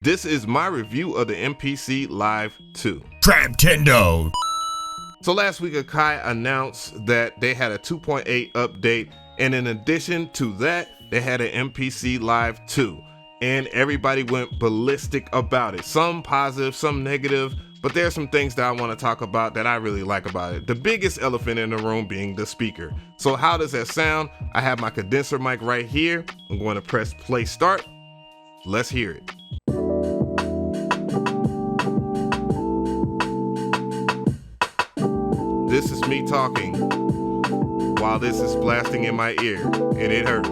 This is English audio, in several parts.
This is my review of the MPC Live 2. Traptendo. So last week AKAI announced that they had a 2.8 update, and in addition to that, they had an MPC Live 2, and everybody went ballistic about it. Some positive, some negative, but there's some things that I want to talk about that I really like about it. The biggest elephant in the room being the speaker. So how does that sound? I have my condenser mic right here. I'm going to press play start. Let's hear it. This is me talking while this is blasting in my ear, and it hurts.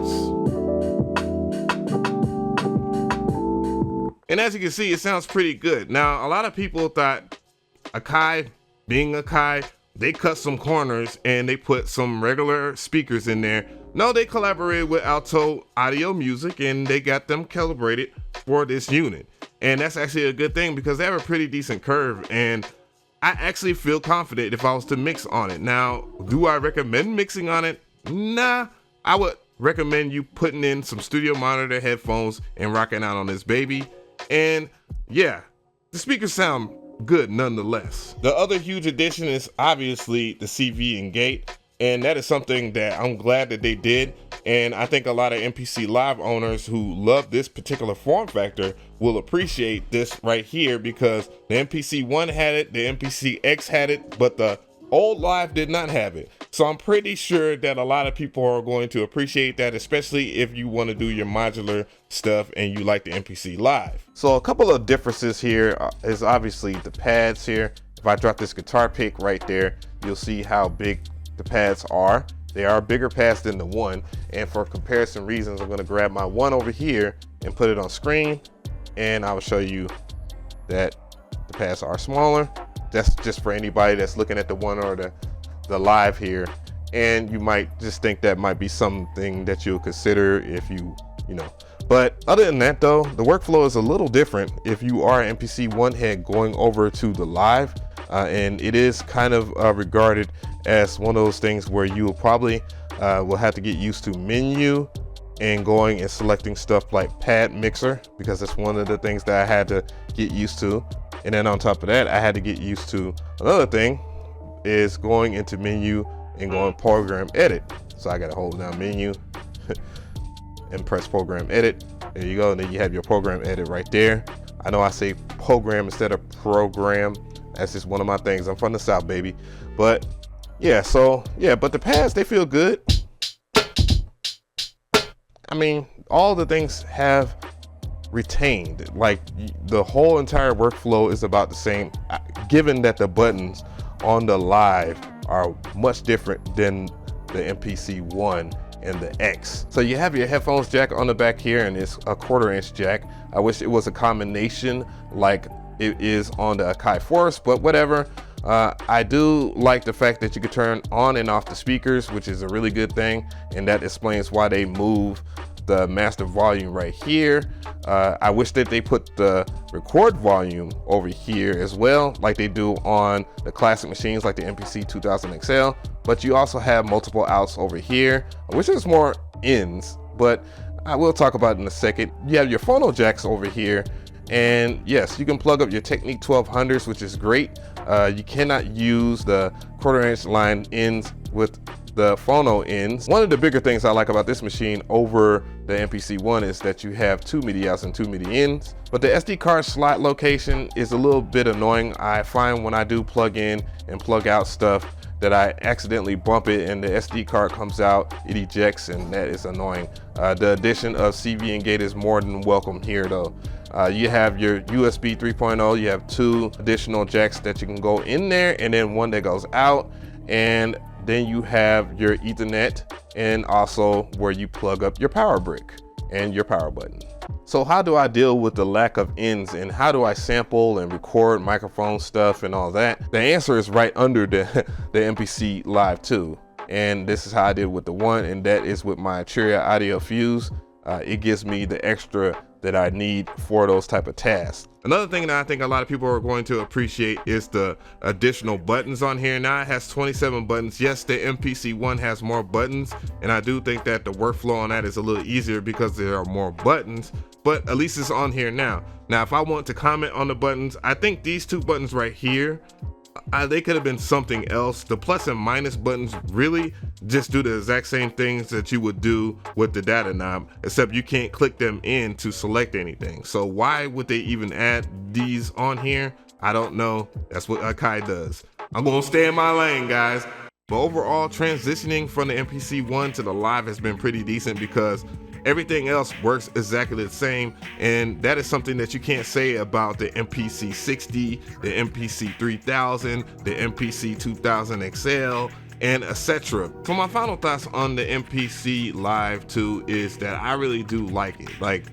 And as you can see, it sounds pretty good. Now, a lot of people thought AKAI, being AKAI, they cut some corners and they put some regular speakers in there. No, they collaborated with Arturia Audiofuse and they got them calibrated for this unit. And that's actually a good thing because they have a pretty decent curve, and I actually feel confident if I was to mix on it. Now, do I recommend mixing on it? Nah, I would recommend you putting in some studio monitor headphones and rocking out on this baby. And yeah, the speakers sound good nonetheless. The other huge addition is obviously the CV and gate, and that is something that I'm glad that they did. And I think a lot of MPC Live owners who love this particular form factor will appreciate this right here, because the MPC 1 had it, the MPC X had it, but the old Live did not have it. So I'm pretty sure that a lot of people are going to appreciate that, especially if you want to do your modular stuff and you like the MPC Live. So a couple of differences here is obviously the pads here. If I drop this guitar pick right there, you'll see how big the pads are. They are bigger pads than the one, and for comparison reasons, I'm going to grab my one over here and put it on screen, and I will show you that the pads are smaller. That's just for anybody that's looking at the one or the Live here, and you might just think that might be something that you'll consider if you know. But other than that though, the workflow is a little different if you are an MPC one head going over to the Live, and it is kind of regarded as one of those things where you will probably will have to get used to menu and going and selecting stuff like pad mixer, because that's one of the things that I had to get used to. And then on top of that, I had to get used to another thing, is going into menu and going program edit. So I got to hold down menu and press program edit. There you go. And then you have your program edit right there. I know I say program instead of program. That's just one of my things. I'm from the South, baby. But yeah, so yeah, but the pads, they feel good. I mean, all the things have retained, like the whole entire workflow is about the same, given that the buttons on the Live are much different than the MPC 1 and the X. So you have your headphones jack on the back here, and it's a 1/4 inch jack. I wish it was a combination like it is on the AKAI Force, but whatever. I do like the fact that you can turn on and off the speakers, which is a really good thing, and that explains why they move the master volume right here. I wish that they put the record volume over here as well, like they do on the classic machines like the MPC 2000 XL, but you also have multiple outs over here. I wish there's more ins, but I will talk about it in a second. You have your phono jacks over here, and yes, you can plug up your Technique 1200s, which is great. You cannot use the 1/4 inch line ins with the phono ends. One of the bigger things I like about this machine over the MPC 1 is that you have 2 MIDI outs and 2 MIDI ins, but the SD card slot location is a little bit annoying. I find when I do plug in and plug out stuff that I accidentally bump it and the SD card comes out, it ejects, and that is annoying. The addition of CV and gate is more than welcome here though. You have your USB 3.0, you have 2 additional jacks that you can go in there, and then one that goes out, and then you have your Ethernet, and also where you plug up your power brick and your power button. So how do I deal with the lack of ends, and how do I sample and record microphone stuff and all that? The answer is right under the MPC Live 2. And this is how I did with the one, and that is with my Arturia Audiofuse. It gives me the extra that I need for those type of tasks. Another thing that I think a lot of people are going to appreciate is the additional buttons on here. Now it has 27 buttons. Yes, the MPC 1 has more buttons, and I do think that the workflow on that is a little easier because there are more buttons, but at least it's on here now. Now, if I want to comment on the buttons, I think these two buttons right here, they could have been something else. The plus and minus buttons really just do the exact same things that you would do with the data knob, except you can't click them in to select anything. So why would they even add these on here? I don't know. That's what AKAI does. I'm gonna stay in my lane, guys. But overall, transitioning from the MPC-1 to the Live has been pretty decent because everything else works exactly the same, and that is something that you can't say about the MPC-60, the MPC-3000, the MPC-2000 XL, and etc. So my final thoughts on the MPC Live 2 is that I really do like it. Like,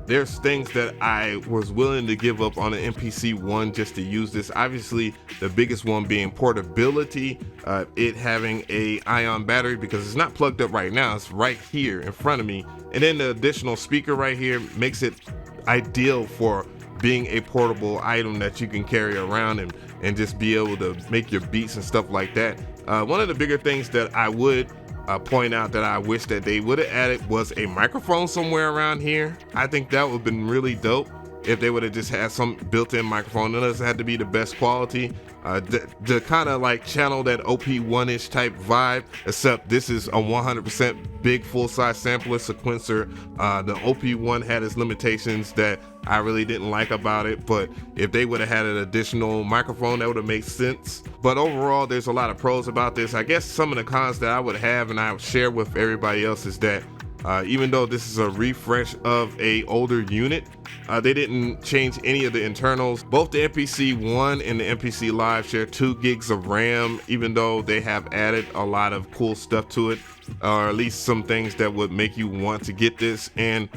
there's things that I was willing to give up on the MPC-1 just to use this. Obviously, the biggest one being portability, it having a ion battery because it's not plugged up right now. It's right here in front of me. And then the additional speaker right here makes it ideal for being a portable item that you can carry around and just be able to make your beats and stuff like that. One of the bigger things that I would point out that I wish that they would have added was a microphone somewhere around here. I think that would have been really dope if they would have just had some built-in microphone. It doesn't have to be the best quality, to kind of like channel that OP1-ish type vibe, except this is a 100% big full-size sampler sequencer. The OP1 had its limitations that I really didn't like about it, but if they would have had an additional microphone, that would have made sense. But overall, there's a lot of pros about this. I guess some of the cons that I would have and I would share with everybody else is that even though this is a refresh of a older unit, they didn't change any of the internals. Both the MPC-1 and the MPC Live share 2 gigs of RAM, even though they have added a lot of cool stuff to it, or at least some things that would make you want to get this. And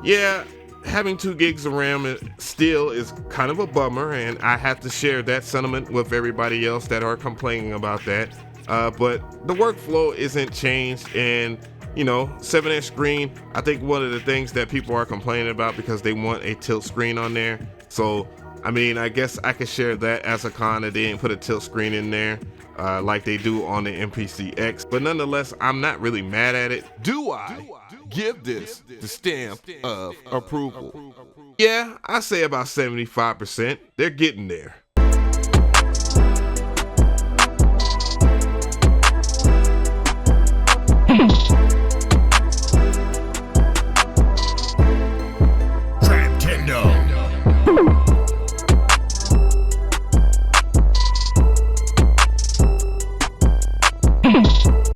yeah, having 2 gigs of RAM still is kind of a bummer, and I have to share that sentiment with everybody else that are complaining about that. But the workflow isn't changed, and you know, 7-inch screen, I think one of the things that people are complaining about because they want a tilt screen on there. So, I mean, I guess I could share that as a con that they didn't put a tilt screen in there like they do on the MPC-X. But nonetheless, I'm not really mad at it. Do I give this the stamp of approval? Yeah, I say about 75%. They're getting there.